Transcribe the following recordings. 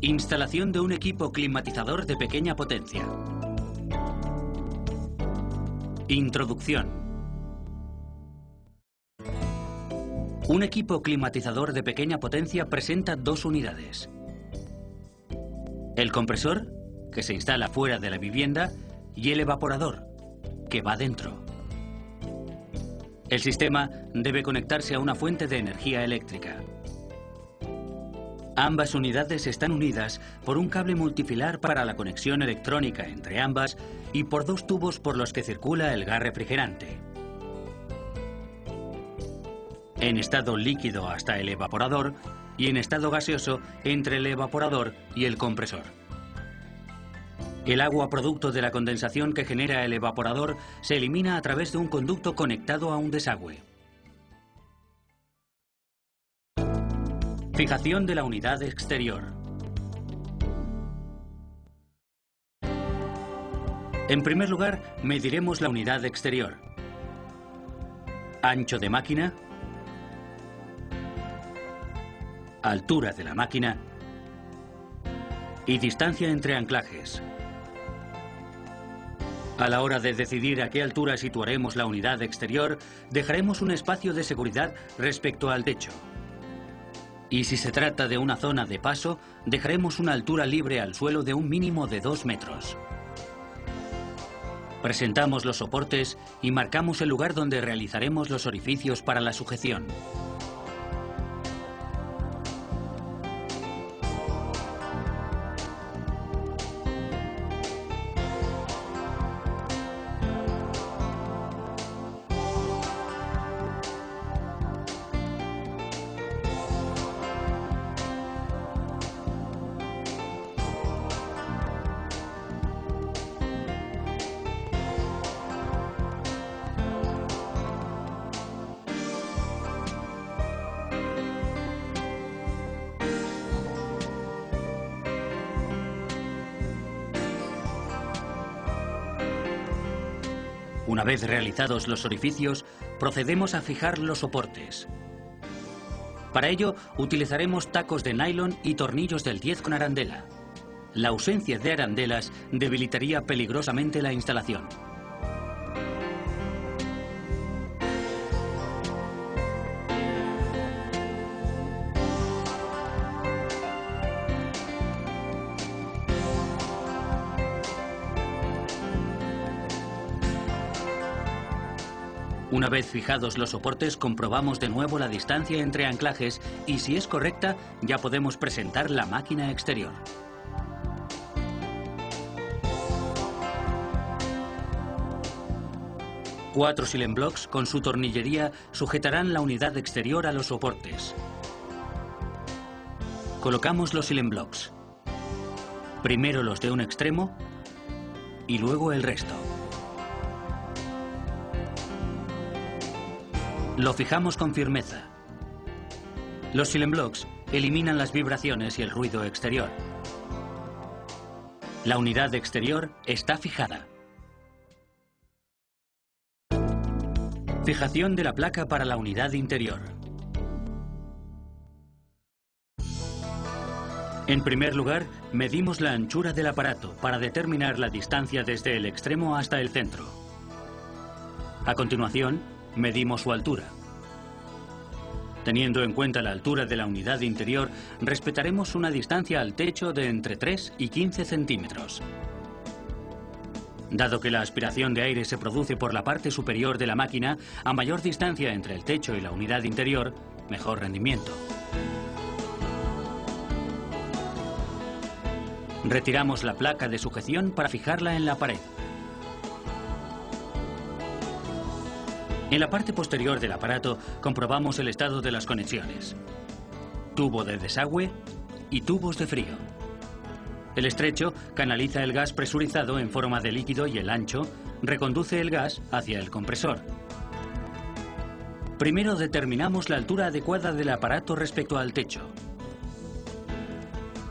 Instalación de un equipo climatizador de pequeña potencia. Introducción. Un equipo climatizador de pequeña potencia presenta dos unidades. El compresor, que se instala fuera de la vivienda, y el evaporador, que va dentro. El sistema debe conectarse a una fuente de energía eléctrica. Ambas unidades están unidas por un cable multifilar para la conexión electrónica entre ambas y por dos tubos por los que circula el gas refrigerante. En estado líquido hasta el evaporador y en estado gaseoso entre el evaporador y el compresor. El agua producto de la condensación que genera el evaporador se elimina a través de un conducto conectado a un desagüe. Fijación de la unidad exterior. En primer lugar, mediremos la unidad exterior. Ancho de máquina, altura de la máquina y distancia entre anclajes. A la hora de decidir a qué altura situaremos la unidad exterior, dejaremos un espacio de seguridad respecto al techo. Y si se trata de una zona de paso, dejaremos una altura libre al suelo de un mínimo de 2 metros. Presentamos los soportes y marcamos el lugar donde realizaremos los orificios para la sujeción. Una vez realizados los orificios, procedemos a fijar los soportes. Para ello, utilizaremos tacos de nylon y tornillos del 10 con arandela. La ausencia de arandelas debilitaría peligrosamente la instalación. Una vez fijados los soportes, comprobamos de nuevo la distancia entre anclajes y si es correcta, ya podemos presentar la máquina exterior. Cuatro Silent Blocks con su tornillería sujetarán la unidad exterior a los soportes. Colocamos los Silent Blocks. Primero los de un extremo y luego el resto. Lo fijamos con firmeza. Los Silent Blocks eliminan las vibraciones y el ruido exterior. La unidad exterior está fijada. Fijación de la placa para la unidad interior. En primer lugar, medimos la anchura del aparato para determinar la distancia desde el extremo hasta el centro. A continuación, medimos su altura. Teniendo en cuenta la altura de la unidad interior, respetaremos una distancia al techo de entre 3 y 15 centímetros. Dado que la aspiración de aire se produce por la parte superior de la máquina, a mayor distancia entre el techo y la unidad interior, mejor rendimiento. Retiramos la placa de sujeción para fijarla en la pared. En la parte posterior del aparato comprobamos el estado de las conexiones. Tubo de desagüe y tubos de frío. El estrecho canaliza el gas presurizado en forma de líquido y el ancho reconduce el gas hacia el compresor. Primero determinamos la altura adecuada del aparato respecto al techo.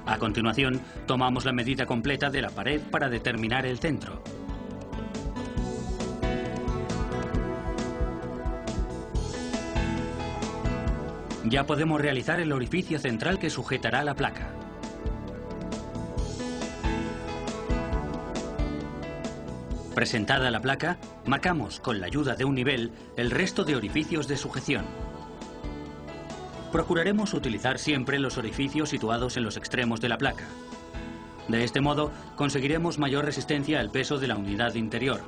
A continuación, tomamos la medida completa de la pared para determinar el centro. Ya podemos realizar el orificio central que sujetará la placa. Presentada la placa, marcamos con la ayuda de un nivel el resto de orificios de sujeción. Procuraremos utilizar siempre los orificios situados en los extremos de la placa. De este modo, conseguiremos mayor resistencia al peso de la unidad interior.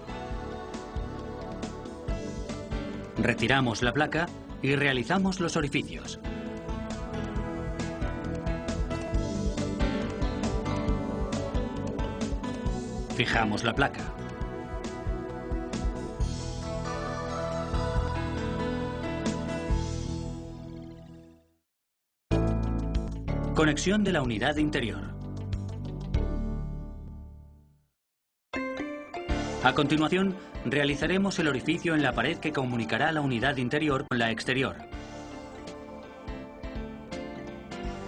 Retiramos la placa y realizamos los orificios. Fijamos la placa. Conexión de la unidad interior. A continuación, realizaremos el orificio en la pared que comunicará la unidad interior con la exterior.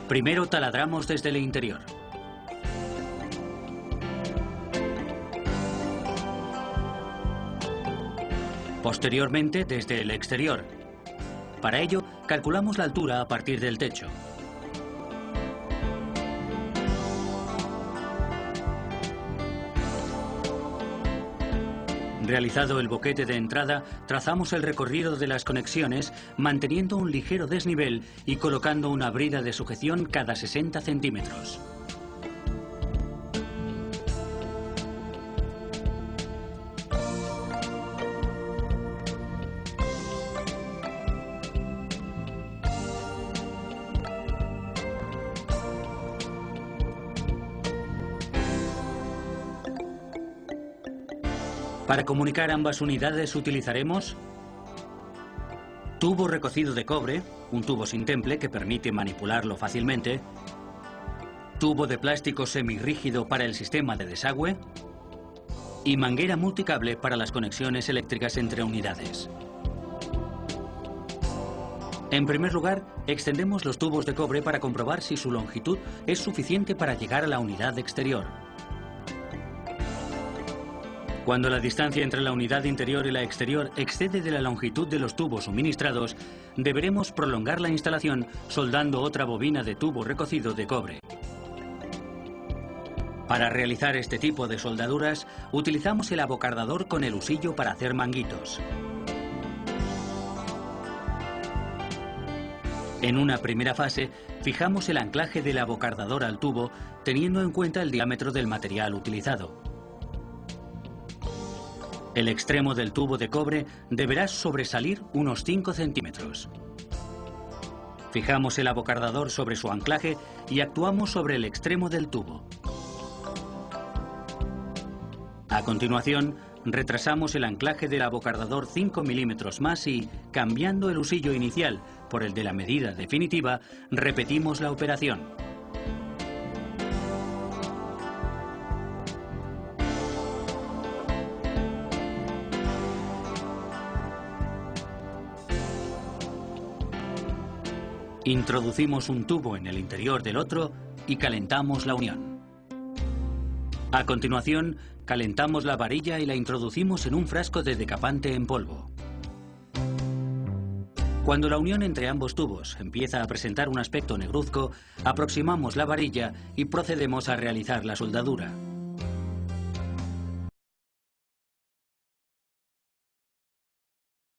Primero taladramos desde el interior. Posteriormente, desde el exterior. Para ello, calculamos la altura a partir del techo. Realizado el boquete de entrada, trazamos el recorrido de las conexiones, manteniendo un ligero desnivel y colocando una brida de sujeción cada 60 centímetros. Para comunicar ambas unidades utilizaremos tubo recocido de cobre, un tubo sin temple que permite manipularlo fácilmente, tubo de plástico semirrígido para el sistema de desagüe y manguera multicable para las conexiones eléctricas entre unidades. En primer lugar, extendemos los tubos de cobre para comprobar si su longitud es suficiente para llegar a la unidad exterior. Cuando la distancia entre la unidad interior y la exterior excede de la longitud de los tubos suministrados, deberemos prolongar la instalación soldando otra bobina de tubo recocido de cobre. Para realizar este tipo de soldaduras, utilizamos el abocardador con el husillo para hacer manguitos. En una primera fase, fijamos el anclaje del abocardador al tubo, teniendo en cuenta el diámetro del material utilizado. El extremo del tubo de cobre deberá sobresalir unos 5 centímetros. Fijamos el abocardador sobre su anclaje y actuamos sobre el extremo del tubo. A continuación, retrasamos el anclaje del abocardador 5 milímetros más y, cambiando el husillo inicial por el de la medida definitiva, repetimos la operación. Introducimos un tubo en el interior del otro y calentamos la unión. A continuación, calentamos la varilla y la introducimos en un frasco de decapante en polvo. Cuando la unión entre ambos tubos empieza a presentar un aspecto negruzco, aproximamos la varilla y procedemos a realizar la soldadura.